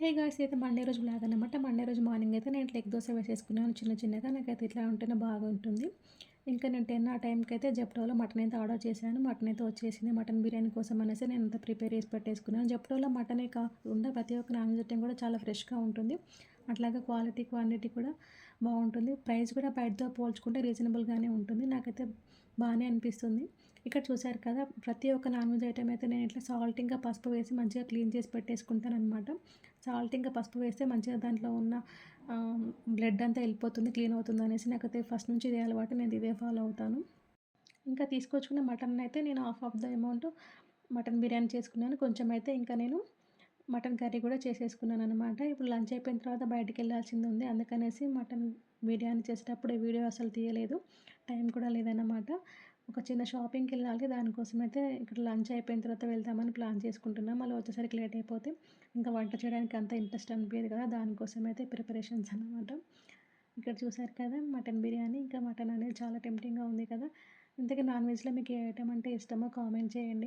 Hey guys! అయితే Monday రోజు vlog అనమాట. మండే రోజు మార్నింగ్ అయితే నేను ఇట్లా ఎగ్ దోస వేసేసుకున్నాను చిన్న చిన్నగా. నాకైతే ఇట్లా ఉంటేనే బాగుంటుంది. ఇంకా నేను 10 ఆ టైంకి అయితే జెప్టోలో మటన్ అయితే ఆర్డర్ చేశాను. మటన్ అయితే వచ్చేసింది. మటన్ బిర్యానీ కోసం అనేసి నేను అంతా ప్రిపేర్ చేసి పెట్టేసుకున్నాను. జెప్టోలో మటనే కాకుండా ప్రతి ఒక్క నాన్ వెజ్ ఐటెం కూడా చాలా ఫ్రెష్‌గా ఉంటుంది. అట్లాగే క్వాలిటీ, క్వాంటిటీ కూడా బావుంటుంది. ప్రైస్ కూడా బయటతో పోల్చుకుంటే రీజనబుల్‌గానే ఉంటుంది. నాకైతే బానే అనిపిస్తుంది. ఇక్కడ చూసారు కదా! ప్రతి ఒక్క నాన్ వెజ్ ఐటెమ్ అయితే నేను ఇట్లా సాల్ట్ ఇంకా పసుపు వేసి మంచిగా క్లీన్ చేసి పెట్టేసుకుంటాననమాట. సాల్ట్ ఇంకా పసుపు వేస్తే మంచిగా దాంట్లో ఉన్న బ్లడ్ అంతా ఎళ్ళిపోతుంది, క్లీన్ అవుతుందనేసి నాకైతే ఫస్ట్ నుంచి ఇదే అలవాటు. నేను ఇదే ఫాలో అవుతాను. ఇంకా తీసుకొచ్చుకున్న మటనయితే నేను half of the amount mutton biryani చేసుకున్నాను. కొంచెం అయితే ఇంకా నేను మటన్ కర్రీ కూడా చేసేసుకున్నాననమాట. ఇప్పుడు లంచ్ అయిపోయిన తర్వాత బయటికెళ్ళాల్సిందుంది. అందుకనేసి మటన్ బిర్యానీ చేసేటప్పుడు ఈ వీడియో అసలు తీయలేదు. టైం కూడా లేదనమాట. ఒక చిన్న షాపింగ్‌కెళ్ళాలి. దానికోసమైతే ఇక్కడ లంచ్ అయిపోయిన తర్వాత వెళ్దామని ప్లాన్ చేసుకుంటున్నాం. మళ్ళీ వచ్చేసరికి లేట్ అయిపోతే ఇంకా వంట చేయడానికి అంత ఇంట్రెస్ట్ అనిపియదు కదా! దానికోసమైతే ప్రిపరేషన్స్ అనమాట. ఇక్కడ చూసారు కదా! మటన్ బిర్యానీ ఇంకా మటన్ అనేది చాలా టెంప్టింగ్‌గా ఉంది కదా! ఇంతకీ నాన్ వెజ్‌లో మీకు ఏ ఐటెమ్ అంటే ఇష్టమో కామెంట్ చేయండి.